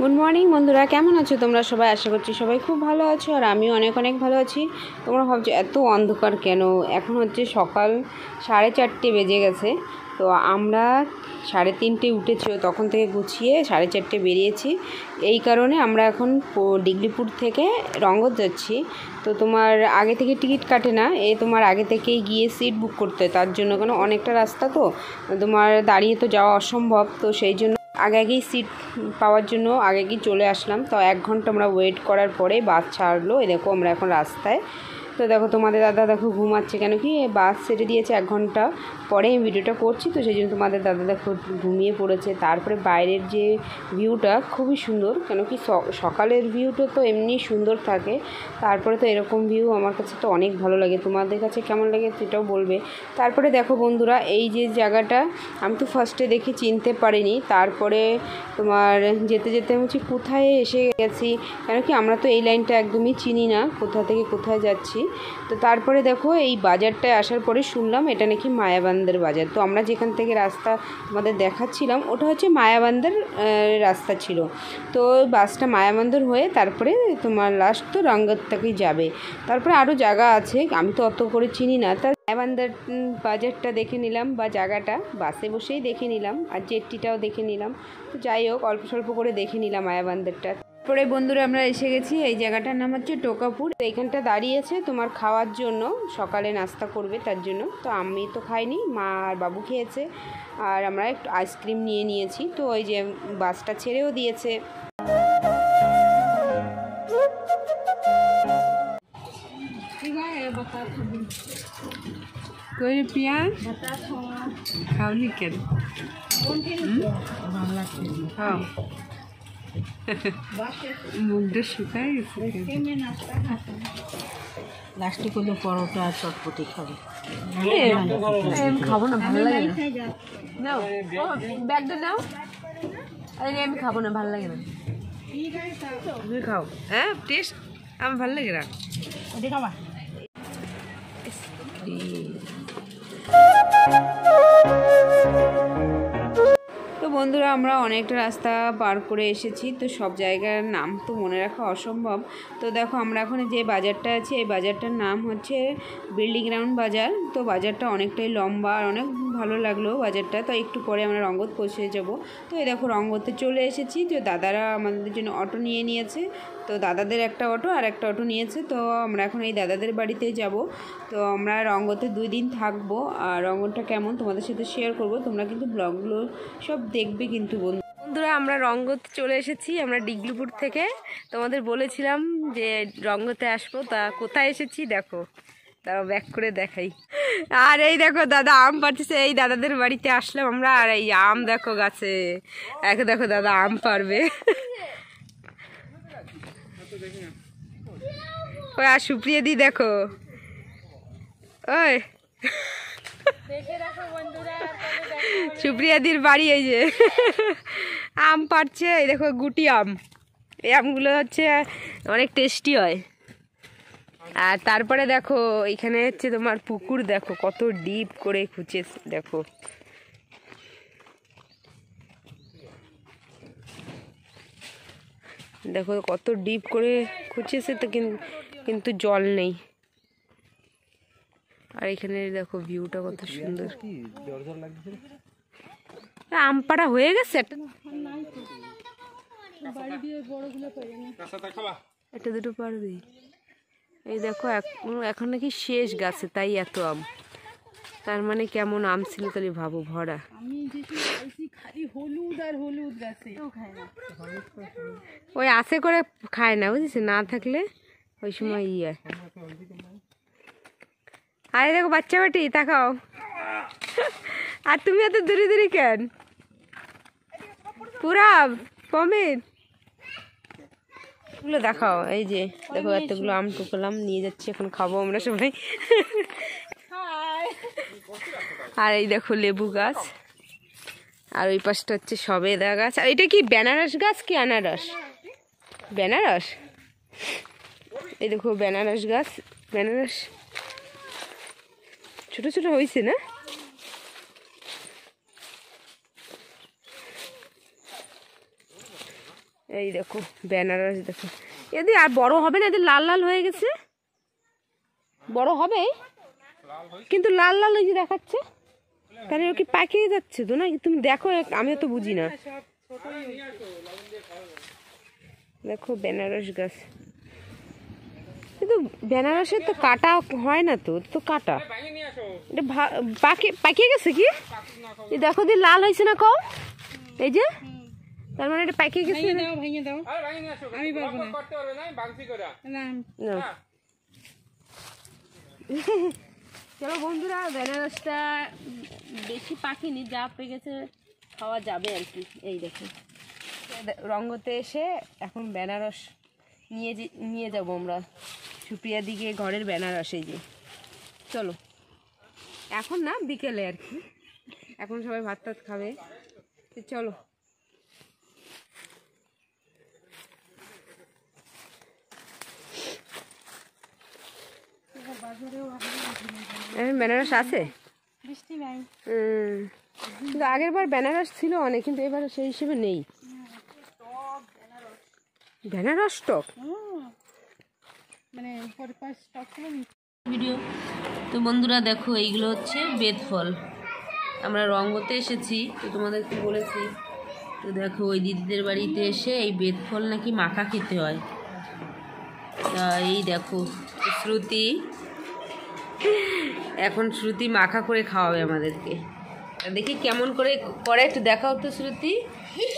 Good morning বন্ধুরা, কেমন আছো তোমরা সবাই? আশা করছি সবাই খুব ভালো আছো আর আমিও অনেক অনেক ভালো আছি। তোমরা ভাবছো এত অন্ধকার কেন? এখন হচ্ছে সকাল 4:30 বেজে গেছে। তো আমরা 3:30 উঠেছি, তখন থেকে গুছিয়ে 4:30 বেরিয়েছি। এই কারণে আমরা এখন ডিগলিপুর থেকে রঙ্গত যাচ্ছি। তো তোমার আগে থেকে টিকিট কাটে না, তোমার আগে থেকেই গিয়ে সিট বুক করতে হয়। তার জন্য কেন অনেকটা রাস্তা, তো তোমার দাঁড়িয়ে তো যাওয়া অসম্ভব। তো সেই জন্য আগেই সিট পাওয়ার জন্য আগেই চলে আসলাম। তো 1 ঘন্টা আমরা ওয়েট করার পরে বাস ছাড়লো। এই দেখো আমরা এখন রাস্তায়। তো দেখো তোমাদের দাদা দেখো ঘুমাচ্ছে, কেন কি বাস ছেড়ে দিয়েছে 1 ঘন্টা পরে আমি ভিডিওটা করছি, তো সেই জন্য তোমাদের দাদা দেখো ঘুমিয়ে পড়েছে। তারপরে বাইরের যে ভিউটা খুবই সুন্দর, কেন কি সকালের ভিউটা তো এমনি সুন্দর থাকে, তারপরে তো এরকম ভিউ আমার কাছে তো অনেক ভালো লাগে। তোমাদের কাছে কেমন লাগে সেটাও বলবে। তারপরে দেখো বন্ধুরা, এই যে জায়গাটা আমি তো ফার্স্টে দেখে চিনতে পারিনি, তারপরে তোমার যেতে যেতে আমি হচ্ছে কোথায় এসে গেছি, কেন কি আমরা তো এই লাইনটা একদমই চিনি না, কোথা থেকে কোথায় যাচ্ছি। তো তারপরে দেখো এই বাজারটায় আসার পরে শুনলাম এটা নাকি মায়াবান্দের বাজার। তো আমরা যেখান থেকে রাস্তা তোমাদের দেখাচ্ছিলাম ওটা হচ্ছে মায়াবান্দের রাস্তা ছিল। তো বাসটা মায়াবান্দর হয়ে তারপরে তোমার লাস্ট তো রঙ্গতটাকেই যাবে। তারপরে আরও জায়গা আছে, আমি তো অত করে চিনি না। তার মায়াবান্দের বাজারটা দেখে নিলাম, বা জায়গাটা বাসে বসেই দেখে নিলাম, আর জেটটিটাও দেখে নিলাম। তো যাই হোক অল্প স্বল্প করে দেখে নিলাম মায়াবান্দেরটা। তারপরে বন্ধুরা আমরা এসে গেছি, এই জায়গাটার নাম হচ্ছে টোকাপুর। এইখানটা দাঁড়িয়েছে তোমার খাওয়ার জন্য, সকালে নাস্তা করবে তার জন্য। তো আমি তো খাইনি, মা আর বাবু খেয়েছে, আর আমরা একটু আইসক্রিম নিয়ে নিয়েছি। তো ওই যে বাসটা ছেড়েও দিয়েছে। কই প্রিয়া খাওনি কেন? খাও, মুখটা শুকাই গেছে। লাস্টে করলে পরোটা আর চটপটি খাবে। আমি খাবো না, ভালো লাগে না। নাও ব্যাগটা নাও। আরে আমি খাবো না, ভালো লাগে না। তুমি খাও। হ্যাঁ টেস্ট আমার ভালো লাগে না। খাবা তো বন্ধুরা আমরা অনেকটা রাস্তা পার করে এসেছি, তো সব জায়গার নাম তো মনে রাখা অসম্ভব। তো দেখো আমরা এখন যে বাজারটা আছে, এই বাজারটার নাম হচ্ছে বিল্ডিং গ্রাউন্ড বাজার। তো বাজারটা অনেকটাই লম্বা আর অনেক ভালো লাগলো বাজারটা। তো একটু পরে আমরা রঙ্গত পৌঁছে যাব। তো এই দেখো রঙ্গতে চলে এসেছি। তো দাদারা আমাদের জন্য অটো নিয়ে নিয়েছে। তো দাদাদের একটা অটো আর একটা অটো নিয়েছে। তো আমরা এখন এই দাদাদের বাড়িতে যাব। তো আমরা রঙ্গতে 2 দিন থাকবো, আর রঙ্গনটা কেমন তোমাদের সাথে শেয়ার করব। তোমরা কিন্তু ব্লগগুলো সব দেখবে কিন্তু বন্ধুরা। আমরা রঙ্গত চলে এসেছি, আমরা ডিগলিপুর থেকে। তোমাদের বলেছিলাম যে রঙ্গতে আসবো, তা কোথায় এসেছি দেখো, তাও ব্যাক করে দেখাই। আর এই দেখো দাদা আম পাড়ছে, এই দাদাদের বাড়িতে আসলাম আমরা। আর এই আম দেখো গাছে, দেখো দাদা আম পারবে। ওই আর সুপ্রিয়া দি দেখো, ওই সুপ্রিয়াদির বাড়ি এই যে আম পাড়ছে। এই দেখো গুটি আম, এই আমগুলো হচ্ছে অনেক টেস্টি হয়। আর তারপরে দেখো এখানে হচ্ছে তোমার পুকুর, দেখো কত ডিপ করে খুঁজেছে, দেখো দেখো কত ডিপ করে খুঁজেছে। তো কিন্তু জল নেই। আর এখানে দেখো ভিউটা কত সুন্দর। আম পাড়া হয়ে গেছে, একটা দুটো পাড় দিই। এই দেখো এখন নাকি শেষ গাছে, তাই এত আম। তার মানে কেমন আম ছিল তাহলে ভাবো, ভরা। ওই আছে করে খায় না, বুঝেছি, না থাকলে ওই সময় ইয়ে। আরে দেখো বাচ্চা বাটি তাকাও। আর তুমি এত দূরে দূরে কেন? পুরা পমের এগুলো দেখাও। এই যে দেখো এতগুলো আম টুকলাম, নিয়ে যাচ্ছি, এখন খাবো আমরা সবাই। আর এই দেখো লেবু গাছ, আর ওই পাশটা হচ্ছে সবেদা গাছ। আর এটা কি বেনারস গাছ কি আনারস? বেনারস। এই দেখো বেনারস গাছ, বেনারস ছোট ছোট হয়েছে না? এই দেখো বেনারস দেখো, এদের আর বড় হবে না, এদের লাল লাল হয়ে গেছে, বড় হবে কিন্তু লাল লাল ওই যে দেখাচ্ছে, তাহলে ও কি পাকিয়ে যাচ্ছে তো না? তুমি দেখো, আমিও তো বুঝি না। দেখো বেনারস গাছ, কিন্তু বেনারসের তো কাটা হয় না, তো তো কাটা, এটা পাকিয়ে গেছে কি? এই দেখো দি লাল হয়েছে না কম, এই যে তার মানে এটা পাকিয়ে গেছে। আমি পারবো না। চলো বন্ধুরা, বেনারসটা বেশি পাকিনি, যা পেয়ে গেছে খাওয়া যাবে আর কি। এই দেখো রঙ্গতে এসে এখন বেনারস নিয়ে যাবো আমরা সুপ্রিয়া দিকে ঘরের বেনারস। এই যে চলো, এখন না বিকেলে আর কি, এখন সবাই ভাত টাত খাবে, চলো। বেনারস আছে, বৃষ্টি নাই। কিন্তু আগের বার বেনারস ছিল অনেক, কিন্তু এবার সেই হিসেবে নেই। বেনারস টক মানে ভিডিও। তো বন্ধুরা দেখো, এইগুলো হচ্ছে বেত ফল। আমরা রঙ্গতে এসেছি, তো তোমাদেরকে বলেছি। তো দেখো ওই দিদিদের বাড়িতে এসে এই বেত ফল নাকি মাখা খেতে হয়। তা এই দেখো শ্রুতি, এখন শ্রুতি মাখা করে খাওয়াবে আমাদেরকে। দেখি কেমন করে করে, একটু দেখাও তো শ্রুতি।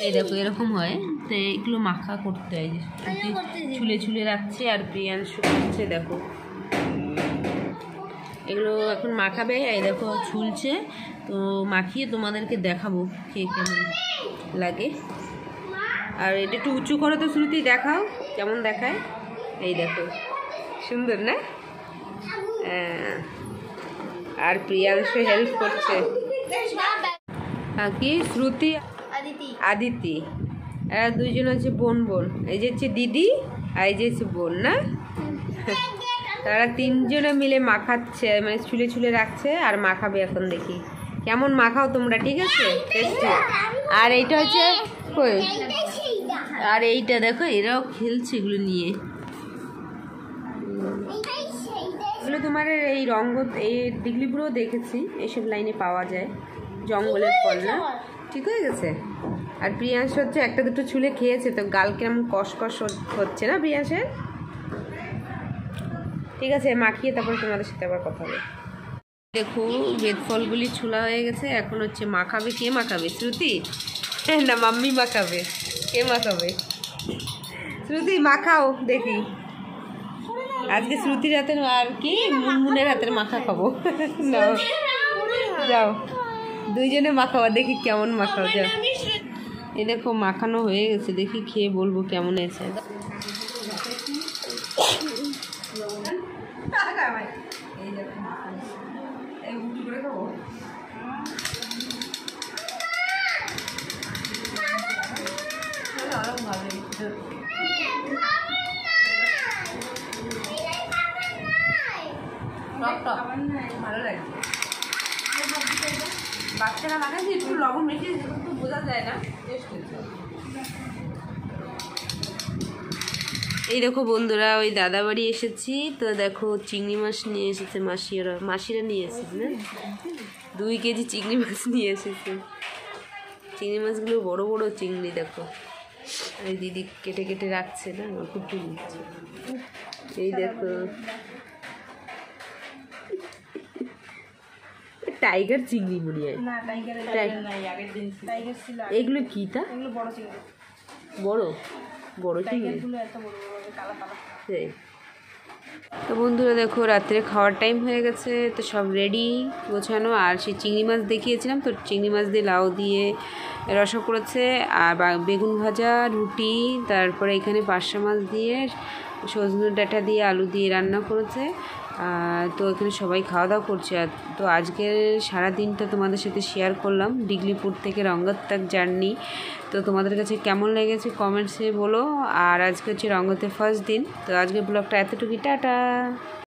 এই দেখো এরকম হয়, তো এগুলো মাখা করতে হয়, শ্রুতি ছুলে ছুলে রাখছে আর প্রিয়াংশু খাচ্ছে। দেখো এগুলো এখন মাখাবে, এই দেখো ছুলছে, তো মাখিয়ে তোমাদেরকে দেখাবো খেয়ে কেমন লাগে। আর এটা একটু উঁচু করো তো শ্রুতি, দেখাও কেমন দেখায়। এই দেখো সুন্দর না? আর প্রিয়াংশু হেল্প করছে। কি শ্রুতি আদিতি, এরা দুইজন হচ্ছে বোন বোন। এই যে হচ্ছে দিদি আর এই যে হচ্ছে বোন না, তারা তিনজনে মিলে মাখাচ্ছে, মানে ছুলে ছুলে রাখছে আর মাখাবে। এখন দেখি কেমন মাখাও তোমরা, ঠিক আছে? টেস্টি। আর এইটা হচ্ছে কই, আর এইটা দেখো এরাও খেলছে এগুলো নিয়ে। এগুলো তোমার এই রঙ্গ, এই ডিগলিপুরেও দেখেছি, এইসব লাইনে পাওয়া যায়, জঙ্গলের ফল না? ঠিক হয়ে গেছে। আর প্রিয়াংশ হচ্ছে একটা দুটো ছুলে খেয়েছে, তো গাল কেমন কসকস হচ্ছে না প্রিয়াংশের? ঠিক আছে, মাখিয়ে তারপরে তোমাদের সাথে আবার কথা হবে। দেখো বেদ ফলগুলি ছোলা হয়ে গেছে, এখন হচ্ছে মাখাবে। কে মাখাবে? শ্রুতি না মাম্মি মাখাবে? কে মাখাবে? শ্রুতি মাখাও দেখি। আজকে শ্রুতির হাতের আর কি মুনমুনের হাতের মাখা খাবো। নাও যাও, দুইজনে মাখাও, দেখি কেমন মাখাও। যাও, এই দেখো মাখানো হয়ে গেছে, দেখি খেয়ে বলবো কেমন হয়েছে। ভালো লাগছে, বাচ্চারা মাখাচ্ছে, একটু লবণ মেখে তো বোঝা যায় না। এই দেখো বন্ধুরা, ওই দাদা বাড়ি এসেছি, তো দেখো চিংড়ি মাছ নিয়ে এসেছে মাসিরা নিয়ে এসেছে না, 2 কেজি চিংড়ি মাছ নিয়ে এসেছে। চিংড়ি মাছগুলো বড় বড় চিংড়ি দেখো, এই দিদি কেটে কেটে রাখছে না, খুব নিচ্ছে। এই দেখো টাইগার চিংড়ি মনে হয়, এগুলো কি? তা বড় বড় চিংড়ি। তো বন্ধুরা দেখো, রাত্রে খাওয়ার টাইম হয়ে গেছে, তো সব রেডি গোছানো। আর সেই চিংড়ি মাছ দেখিয়েছিলাম, তো চিংড়ি মাছ দিয়ে লাউ দিয়ে রসা করেছে, আর বেগুন ভাজা, রুটি, তারপরে এখানে পার্শা মাছ দিয়ে সজনে ডাঁটা দিয়ে আলু দিয়ে রান্না করেছে। তো এখানে সবাই খাওয়া দাওয়া করছে। তো আজকের সারা দিনটা তোমাদের সাথে শেয়ার করলাম, ডিগলিপুর থেকে রঙ্গত তক জার্নি। তো তোমাদের কাছে কেমন লেগেছে কমেন্টসে বলো। আর আজকে হচ্ছে রঙ্গতের ফার্স্ট দিন। তো আজকের ব্লগটা এতটুকুই, টাটা।